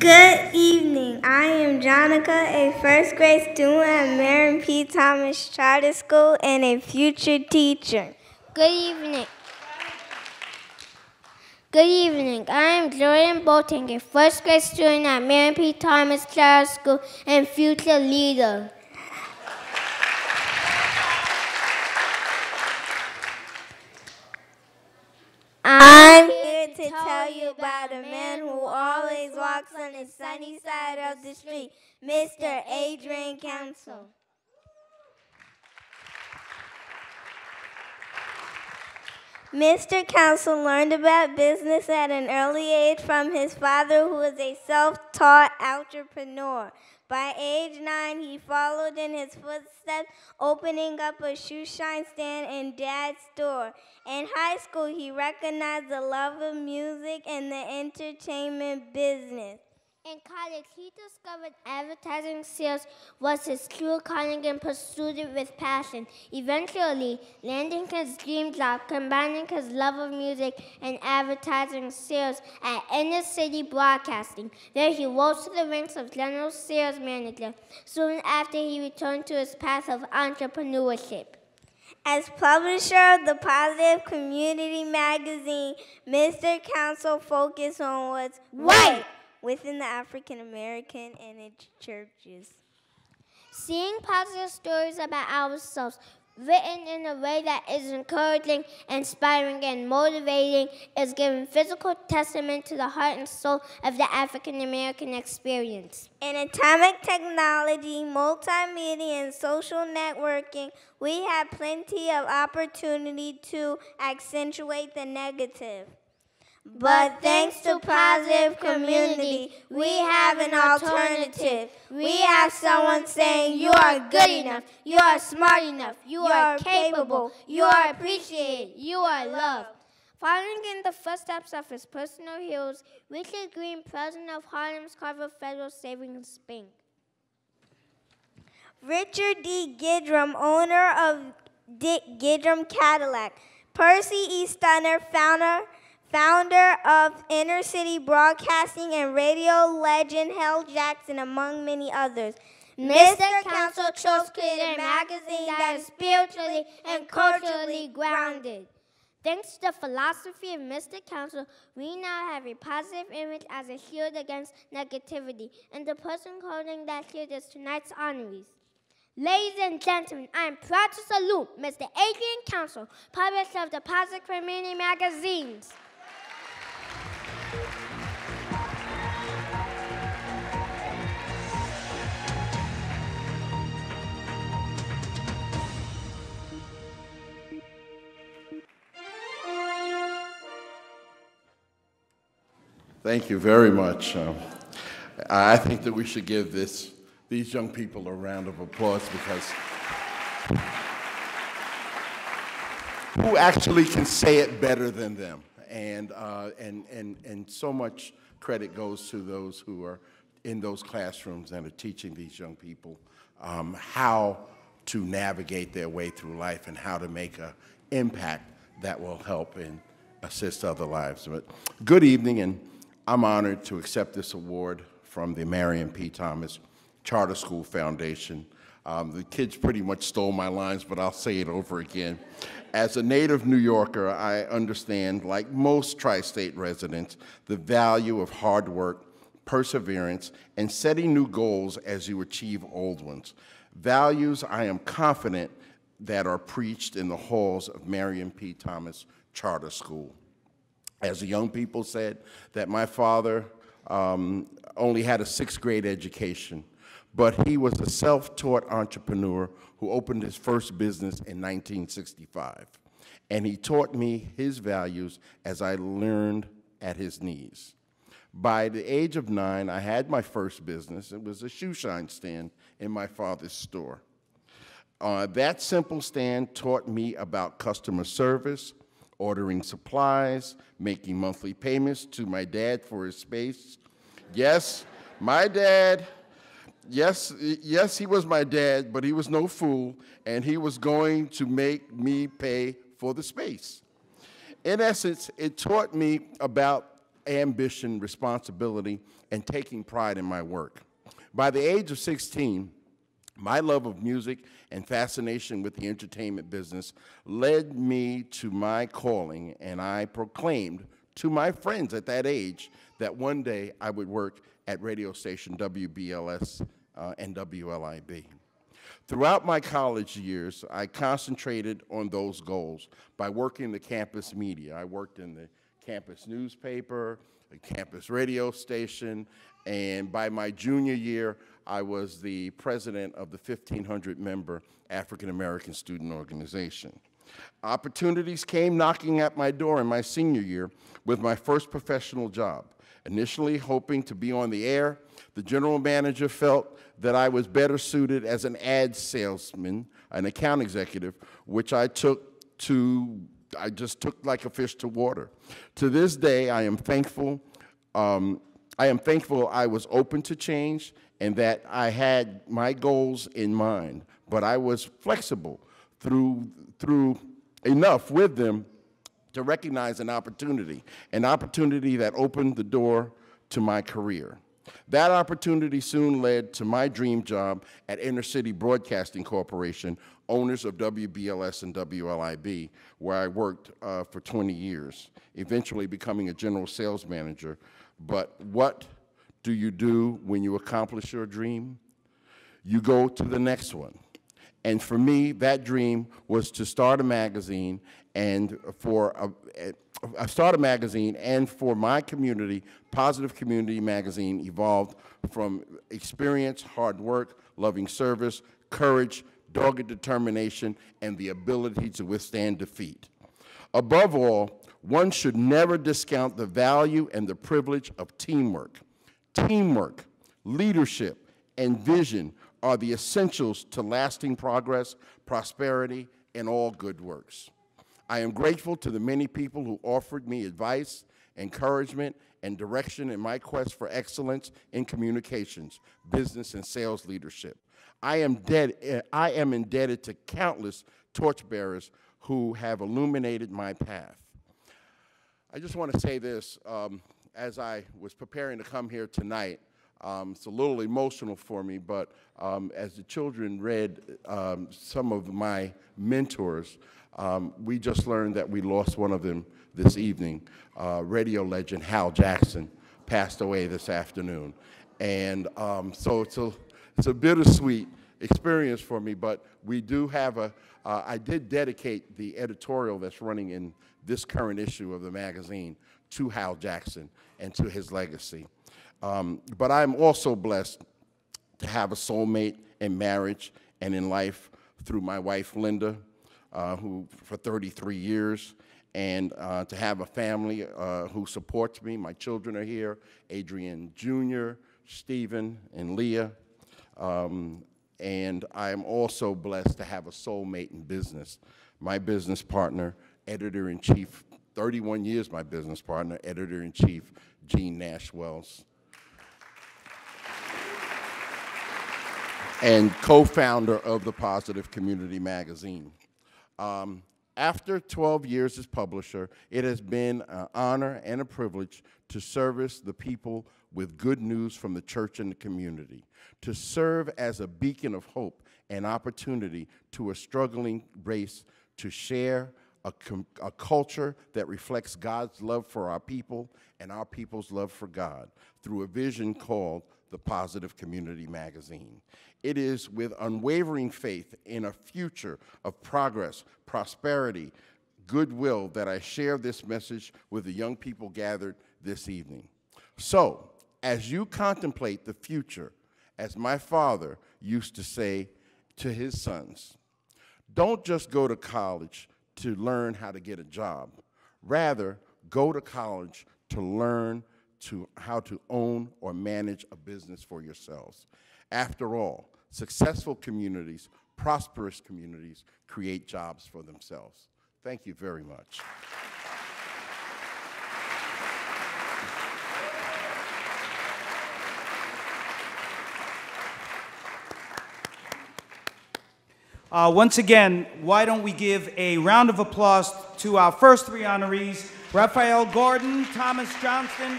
Good evening. I am Jonica, a first grade student at Marion P. Thomas Charter School and a future teacher. Good evening. Good evening. I am Jordan Boating, a first grade student at Marion P. Thomas Charter School and future leader. I'm here to tell you about a man who always walks on the sunny side of the street, Mr. Adrian Council. Mr. Council learned about business at an early age from his father, who was a self-taught entrepreneur. By age 9, he followed in his footsteps, opening up a shoe shine stand in Dad's store. In high school, he recognized the love of music and the entertainment business. In college, he discovered advertising sales was his true calling and pursued it with passion, eventually landing his dream job, combining his love of music and advertising sales at Inner City Broadcasting. There he rose to the ranks of general sales manager, soon after he returned to his path of entrepreneurship. As publisher of the Positive Community magazine, Mr. Council focused on what's right within the African American and its churches. Seeing positive stories about ourselves written in a way that is encouraging, inspiring, and motivating is giving physical testament to the heart and soul of the African American experience. In atomic technology, multimedia, and social networking, we have plenty of opportunity to accentuate the negative. But thanks to Positive Community, we have an alternative. We have someone saying, you are good enough, you are smart enough, you are capable, you are appreciated, you are loved. Following in the footsteps of his personal heroes, Richard Green, president of Harlem's Carver Federal Savings Bank. Richard D. Gidrum, owner of Dick Gidrum Cadillac. Percy E. Stunner, founder of Inner City Broadcasting, and radio legend Hal Jackson, among many others. Mr. Council chose to create a magazine that is spiritually and culturally grounded. Thanks to the philosophy of Mr. Council, we now have a positive image as a shield against negativity, and the person holding that shield is tonight's honorees. Ladies and gentlemen, I am proud to salute Mr. Adrian Council, publisher of the Positive Community magazines. Thank you very much. I think that we should give these young people a round of applause, because who actually can say it better than them? And so much credit goes to those who are in those classrooms and are teaching these young people how to navigate their way through life and how to make an impact that will help and assist other lives. But good evening, and I'm honored to accept this award from the Marion P. Thomas Charter School Foundation. The kids pretty much stole my lines, but I'll say it over again. As a native New Yorker, I understand, like most tri-state residents, the value of hard work, perseverance, and setting new goals as you achieve old ones. Values I am confident that are preached in the halls of Marion P. Thomas Charter School. As the young people said, that my father only had a 6th grade education, but he was a self-taught entrepreneur who opened his first business in 1965. And he taught me his values as I learned at his knees. By the age of 9, I had my first business. It was a shoe shine stand in my father's store. That simple stand taught me about customer service, ordering supplies, making monthly payments to my dad for his space. Yes, my dad, yes, he was my dad, but he was no fool, and he was going to make me pay for the space. In essence, it taught me about ambition, responsibility, and taking pride in my work. By the age of 16, my love of music and fascination with the entertainment business led me to my calling, and I proclaimed to my friends at that age that one day I would work at radio station WBLS and WLIB. Throughout my college years, I concentrated on those goals by working the campus media. I worked in the campus newspaper, a campus radio station, and by my junior year, I was the president of the 1,500-member African American Student Organization. Opportunities came knocking at my door in my senior year with my first professional job. Initially hoping to be on the air, the general manager felt that I was better suited as an ad salesman, an account executive, which I just took like a fish to water. To this day, I am thankful I was open to change and that I had my goals in mind, but I was flexible through enough with them to recognize an opportunity that opened the door to my career. That opportunity soon led to my dream job at Inner City Broadcasting Corporation, owners of WBLS and WLIB, where I worked for 20 years, eventually becoming a general sales manager. But what do you do when you accomplish your dream? You go to the next one. And for me, that dream was to start a magazine, and for my community, Positive Community Magazine evolved from experience, hard work, loving service, courage, dogged determination, and the ability to withstand defeat. Above all, one should never discount the value and the privilege of teamwork. Teamwork, leadership, and vision are the essentials to lasting progress, prosperity, and all good works. I am grateful to the many people who offered me advice, encouragement, and direction in my quest for excellence in communications, business, and sales leadership. I am indebted to countless torchbearers who have illuminated my path. I just want to say this, as I was preparing to come here tonight, it's a little emotional for me, but as the children read some of my mentors, we just learned that we lost one of them this evening. Radio legend Hal Jackson passed away this afternoon. And so it's a bittersweet experience for me, but we do have I did dedicate the editorial that's running in this current issue of the magazine to Hal Jackson and to his legacy. But I'm also blessed to have a soulmate in marriage and in life through my wife, Linda, who for 33 years, and to have a family who supports me. My children are here, Adrian Jr., Stephen, and Leah. And I'm also blessed to have a soulmate in business. My business partner, editor-in-chief, 31 years my business partner, editor-in-chief, Gene Nash Wells. And co-founder of the Positive Community Magazine. After 12 years as publisher, it has been an honor and a privilege to service the people with good news from the church and the community, to serve as a beacon of hope and opportunity to a struggling race, to share a culture that reflects God's love for our people and our people's love for God through a vision called the Positive Community Magazine. It is with unwavering faith in a future of progress, prosperity, goodwill that I share this message with the young people gathered this evening. So, as you contemplate the future, as my father used to say to his sons, don't just go to college to learn how to get a job. Rather, go to college to learn how to own or manage a business for yourselves. After all, successful communities, prosperous communities, create jobs for themselves. Thank you very much. Once again, why don't we give a round of applause to our first three honorees, Raphael Gordon, Thomas Johnston,